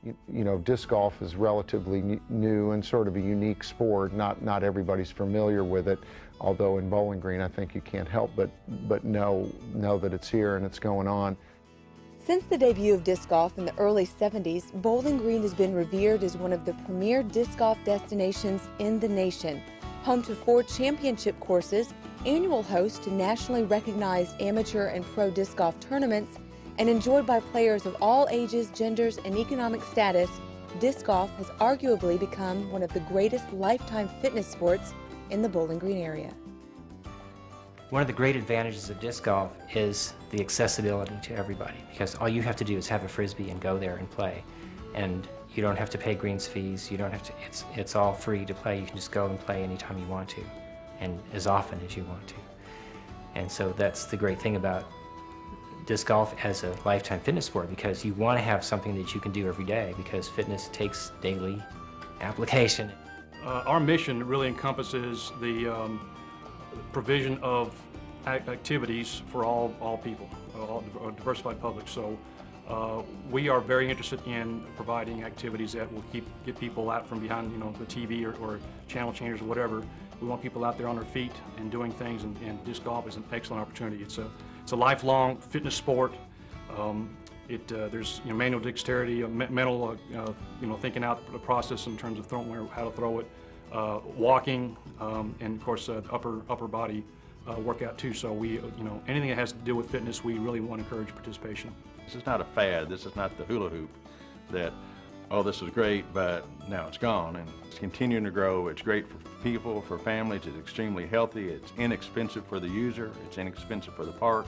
You know, disc golf is relatively new and sort of a unique sport. Not everybody's familiar with it, although in Bowling Green I think you can't help but know that it's here and it's going on. Since the debut of disc golf in the early 70s, Bowling Green has been revered as one of the premier disc golf destinations in the nation. Home to 4 championship courses, annual host to nationally recognized amateur and pro disc golf tournaments, and enjoyed by players of all ages, genders, and economic status, disc golf has arguably become one of the greatest lifetime fitness sports in the Bowling Green area. One of the great advantages of disc golf is the accessibility to everybody, because all you have to do is have a frisbee and go there and play. And you don't have to pay greens fees, you don't have to, it's all free to play. You can just go and play anytime you want to, and as often as you want to. And so that's the great thing about disc golf as a lifetime fitness sport, because you want to have something that you can do every day, because fitness takes daily application. Our mission really encompasses the provision of activities for all people, all diversified public. So we are very interested in providing activities that will get people out from behind, you know, the TV or channel changers or whatever. We want people out there on their feet and doing things, and disc golf is an excellent opportunity. It's a lifelong fitness sport. There's manual dexterity, mental, thinking out the process in terms of how to throw it, walking, and of course upper body workout too. So we, anything that has to do with fitness, we really want to encourage participation. This is not a fad. This is not the hula hoop that, oh, this is great, but now it's gone. And it's continuing to grow. It's great for people, for families. It's extremely healthy. It's inexpensive for the user. It's inexpensive for the park.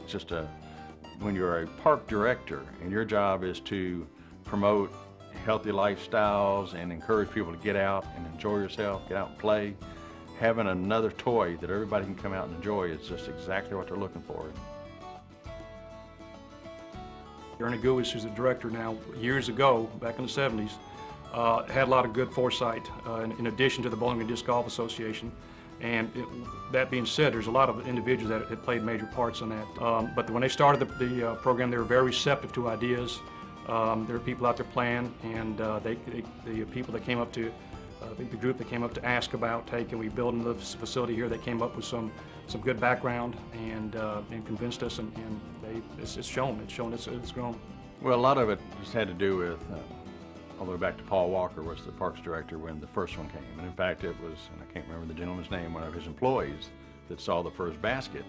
It's just when you're a park director and your job is to promote healthy lifestyles and encourage people to get out and enjoy yourself, get out and play, having another toy that everybody can come out and enjoy is just exactly what they're looking for. Ernie Gouis, who's the director now, years ago, back in the 70s, had a lot of good foresight in addition to the Bowling Green Disc Golf Association. And that being said, there's a lot of individuals that had played major parts in that. But when they started the program, they were very receptive to ideas. There were people out there playing, and the people that came up to, the group that came up to ask about, hey, can we build another facility here? They came up with some good background and convinced us, and it's shown. It's grown. Well, a lot of it just had to do with, all the way back to Paul Walker was the parks director when the first one came. And in fact, it was, and I can't remember the gentleman's name, one of his employees that saw the first basket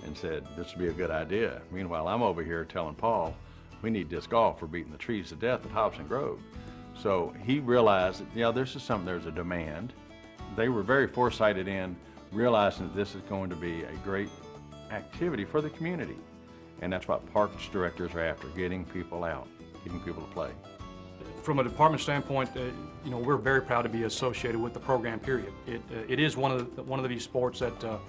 and said, this would be a good idea. Meanwhile, I'm over here telling Paul, we need disc golf for beating the trees to death at Hobson Grove. So he realized that, there's a demand. They were very foresighted in realizing that this is going to be a great activity for the community. And that's what parks directors are after, getting people out, getting people to play. From a department standpoint, we're very proud to be associated with the program, period. It is one of these sports that,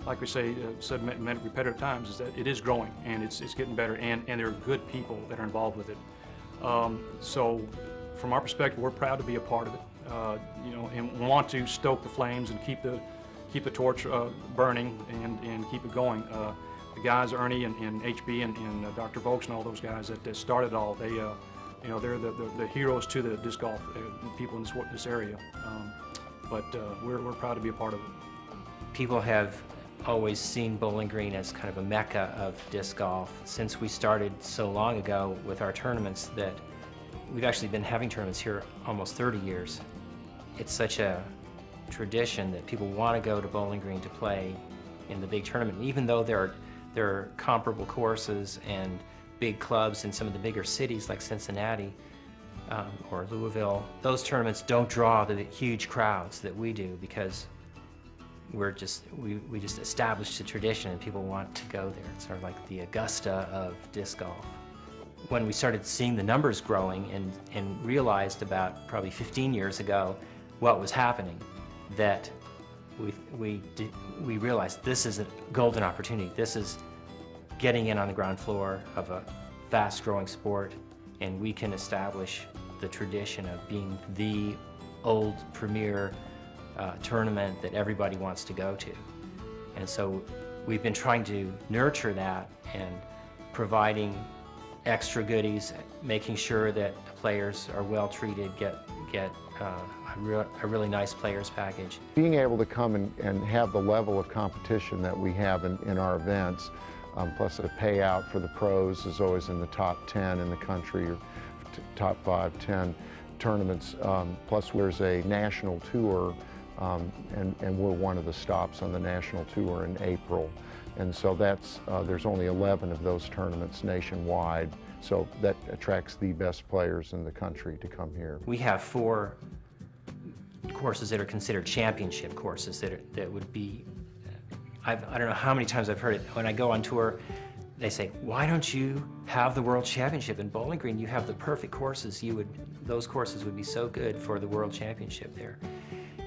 like we said many repetitive times, is that it is growing and it's getting better, and there are good people that are involved with it. So from our perspective, we're proud to be a part of it, and want to stoke the flames and keep the torch burning and keep it going. The guys, Ernie and HB and Dr. Vokes and all those guys that started it all, they're the heroes to the disc golf people in this area. But we're proud to be a part of it. People have always seen Bowling Green as kind of a mecca of disc golf. Since we started so long ago with our tournaments, that we've actually been having tournaments here almost 30 years. It's such a tradition that people want to go to Bowling Green to play in the big tournament. Even though there are comparable courses and big clubs in some of the bigger cities like Cincinnati or Louisville, those tournaments don't draw the huge crowds that we do, because we just established a tradition and people want to go there. It's sort of like the Augusta of disc golf. When we started seeing the numbers growing and realized about probably 15 years ago what was happening, that we realized this is a golden opportunity. This is getting in on the ground floor of a fast-growing sport, and we can establish the tradition of being the old premier tournament that everybody wants to go to. And so we've been trying to nurture that and providing extra goodies, making sure that the players are well treated, get a really nice players package. Being able to come and have the level of competition that we have in our events, plus the payout for the pros is always in the top 10 in the country, or top 5, 10 tournaments. Plus there's a national tour, and we're one of the stops on the national tour in April. And so there's only 11 of those tournaments nationwide. So that attracts the best players in the country to come here. We have 4 courses that are considered championship courses that would be, I don't know how many times I've heard it. When I go on tour, they say, why don't you have the World Championship in Bowling Green? You have the perfect courses. Those courses would be so good for the World Championship there.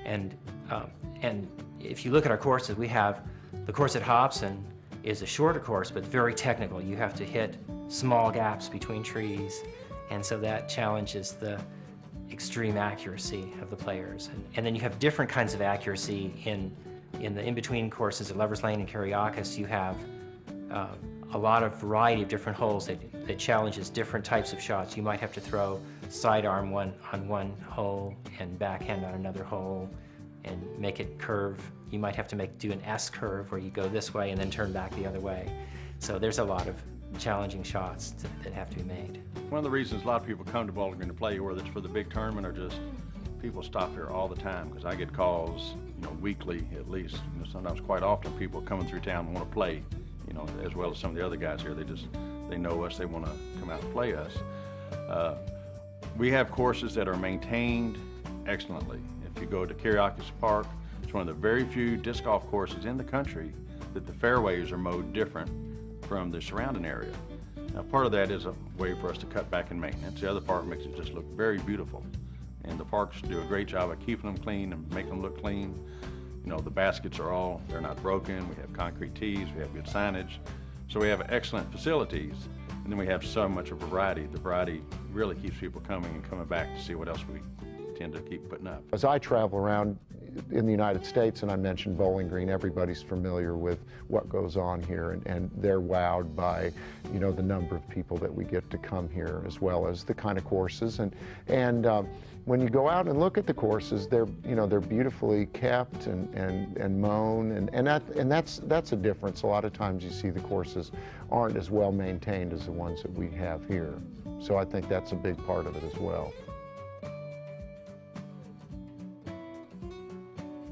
And if you look at our courses, we have the course at Hobson is a shorter course, but very technical. You have to hit small gaps between trees, and so that challenges the extreme accuracy of the players. And then you have different kinds of accuracy in the in-between courses at Lover's Lane and Kiriakis. You have a lot of variety of different holes that challenges different types of shots. You might have to throw sidearm on one hole and backhand on another hole and make it curve. You might have to do an S curve where you go this way and then turn back the other way. So there's a lot of challenging shots that have to be made. One of the reasons a lot of people come to Bowling Green to play, whether it's for the big tournament or just people stop here all the time, because I get calls, weekly at least. Sometimes quite often people coming through town want to play, as well as some of the other guys here. They know us, they want to come out and play us. We have courses that are maintained excellently. If you go to Kiriakis Park, it's one of the very few disc golf courses in the country that the fairways are mowed different from the surrounding area. Now, part of that is a way for us to cut back in maintenance. The other part makes it just look very beautiful. And the parks do a great job of keeping them clean and making them look clean. The baskets they're not broken. We have concrete tees, we have good signage. So we have excellent facilities, and then we have so much of a variety. The variety really keeps people coming and coming back to see what else we tend to keep putting up. As I travel around in the United States, and I mentioned Bowling Green, everybody's familiar with what goes on here, and they're wowed by, the number of people that we get to come here, as well as the kind of courses. And when you go out and look at the courses, they're beautifully kept and mown, and that's a difference. A lot of times you see the courses aren't as well maintained as the ones that we have here. So I think that's a big part of it as well.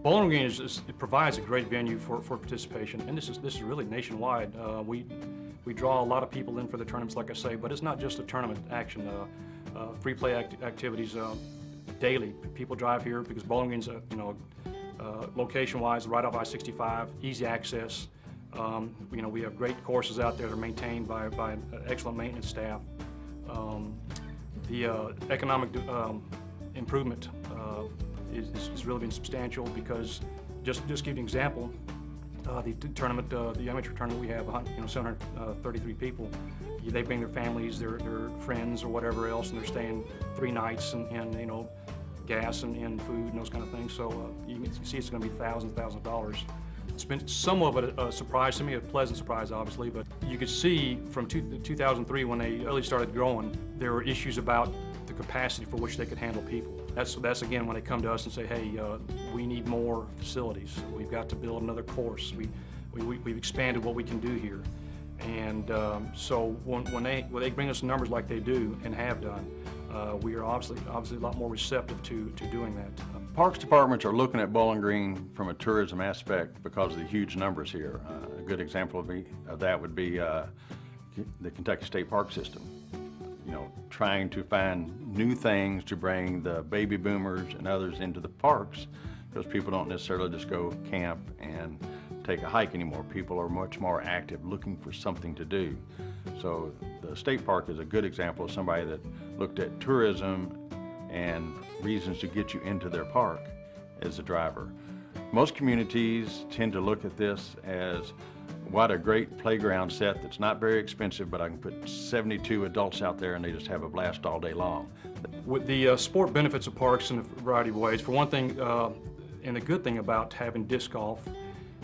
Bowling Green it provides a great venue for participation, and this is really nationwide. We draw a lot of people in for the tournaments, like I say, but it's not just a tournament action. Free play activities daily. People drive here because Bowling Green's location-wise right off I-65, easy access. We have great courses out there that are maintained by an excellent maintenance staff. The economic improvement has really been substantial, because just to give you an example, the tournament, the amateur tournament, we have 733 people. They bring their families, their friends, or whatever else, and they're staying 3 nights, and gas and food and those kind of things. So you can see it's going to be thousands of dollars. It's been somewhat of a surprise to me, a pleasant surprise, obviously, but you could see from 2003, when they really started growing, there were issues about the capacity for which they could handle people. That's again when they come to us and say, hey, we need more facilities. We've got to build another course. We've expanded what we can do here. And so when they bring us numbers like they do and have done, we are obviously a lot more receptive to doing that. Parks departments are looking at Bowling Green from a tourism aspect because of the huge numbers here. A good example of that would be the Kentucky State Park System. Trying to find new things to bring the baby boomers and others into the parks, because people don't necessarily just go camp and take a hike anymore. People are much more active, looking for something to do. So the state park is a good example of somebody that looked at tourism and reasons to get you into their park as a driver. Most communities tend to look at this as, what a great playground set that's not very expensive, but I can put 72 adults out there and they just have a blast all day long. With the sport benefits of parks in a variety of ways. For one thing, and the good thing about having disc golf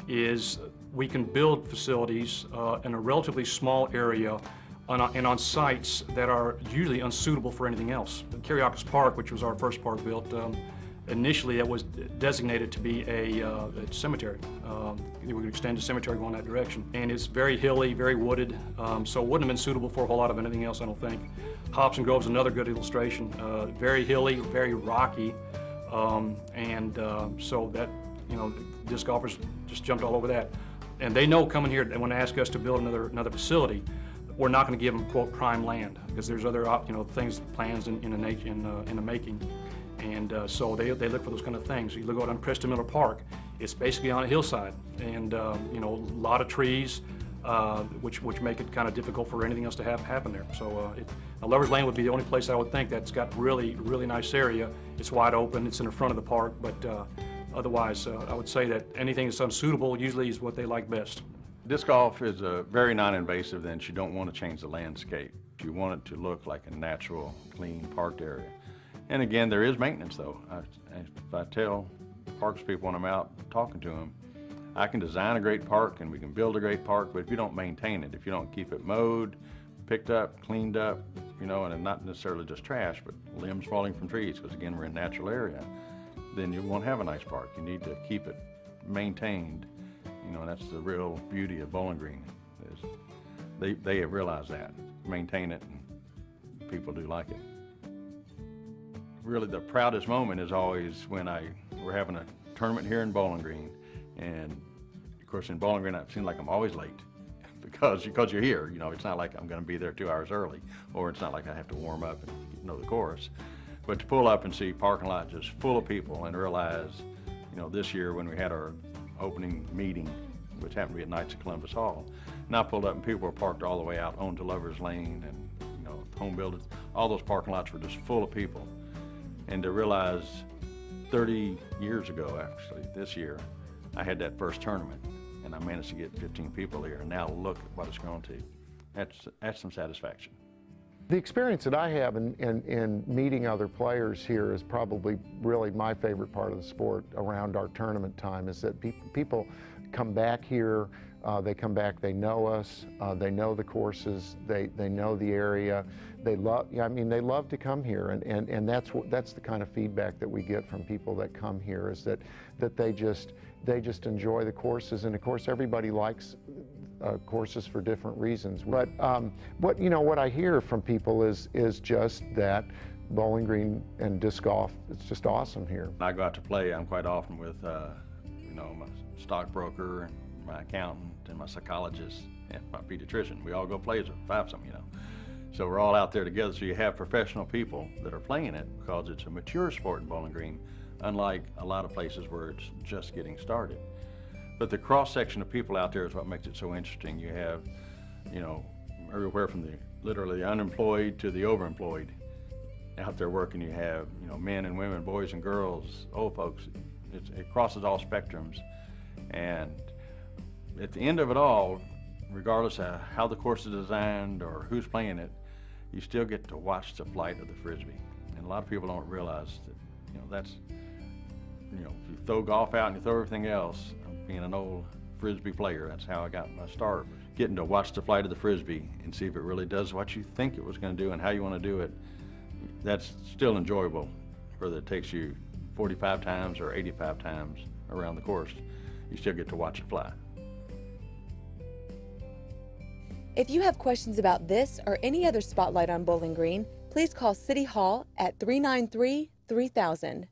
is we can build facilities in a relatively small area and on sites that are usually unsuitable for anything else. Kiriakis Park, which was our first park built, initially it was designated to be a cemetery. We would extend the cemetery going that direction. And it's very hilly, very wooded, so it wouldn't have been suitable for a whole lot of anything else, I don't think. Hobson Grove's another good illustration. Very hilly, very rocky, so that, disc golfers just jumped all over that. And they know coming here, and when they ask us to build another facility, we're not going to give them, quote, prime land, because there's other, things, plans in the making. And so they look for those kind of things. You look out on Preston Miller Park, it's basically on a hillside, and a lot of trees, which make it kind of difficult for anything else to happen there. So Lover's Lane would be the only place I would think that's got really nice area. It's wide open, it's in the front of the park, but otherwise I would say that anything that's unsuitable usually is what they like best. Disc golf is a very non-invasive, then you don't want to change the landscape. You want it to look like a natural, clean, parked area. And again, there is maintenance though. If I tell parks people when I'm out talking to them, I can design a great park and we can build a great park, but if you don't maintain it, if you don't keep it mowed, picked up, cleaned up, and not necessarily just trash, but limbs falling from trees, because again, we're in a natural area, then you won't have a nice park. You need to keep it maintained, and that's the real beauty of Bowling Green, is they have realized that. Maintain it, and people do like it. Really, the proudest moment is always when we're having a tournament here in Bowling Green, and of course in Bowling Green it seems like I'm always late because you're here. It's not like I'm going to be there 2 hours early, or it's not like I have to warm up and know the course. But to pull up and see parking lot just full of people and realize, this year when we had our opening meeting, which happened to be at Knights of Columbus Hall, and I pulled up and people were parked all the way out onto Lover's Lane, and home buildings, all those parking lots were just full of people. And to realize 30 years ago, actually, this year, I had that first tournament, and I managed to get 15 people here, and now look at what it's grown to. That's some satisfaction. The experience that I have in meeting other players here is probably really my favorite part of the sport around our tournament time, is that people come back here, they come back, they know us, they know the courses, they know the area. They love to come here, and that's the kind of feedback that we get from people that come here, is that they just enjoy the courses, and of course everybody likes courses for different reasons. But what I hear from people is just that Bowling Green and disc golf, it's just awesome here. I go out to play, I'm quite often with my stockbroker and my accountant and my psychologist and my pediatrician. We all go play as a fivesome, So we're all out there together, so you have professional people that are playing it, because it's a mature sport in Bowling Green, unlike a lot of places where it's just getting started. But the cross-section of people out there is what makes it so interesting. You have, everywhere from literally the unemployed to the overemployed out there working. You have, men and women, boys and girls, old folks. It crosses all spectrums. And at the end of it all, regardless of how the course is designed or who's playing it, you still get to watch the flight of the Frisbee. And a lot of people don't realize that, that's, if you throw golf out and you throw everything else, being an old Frisbee player, that's how I got my start. Getting to watch the flight of the Frisbee and see if it really does what you think it was going to do and how you want to do it, that's still enjoyable, whether it takes you 45 times or 85 times around the course. You still get to watch it fly. If you have questions about this or any other spotlight on Bowling Green, please call City Hall at 393-3000.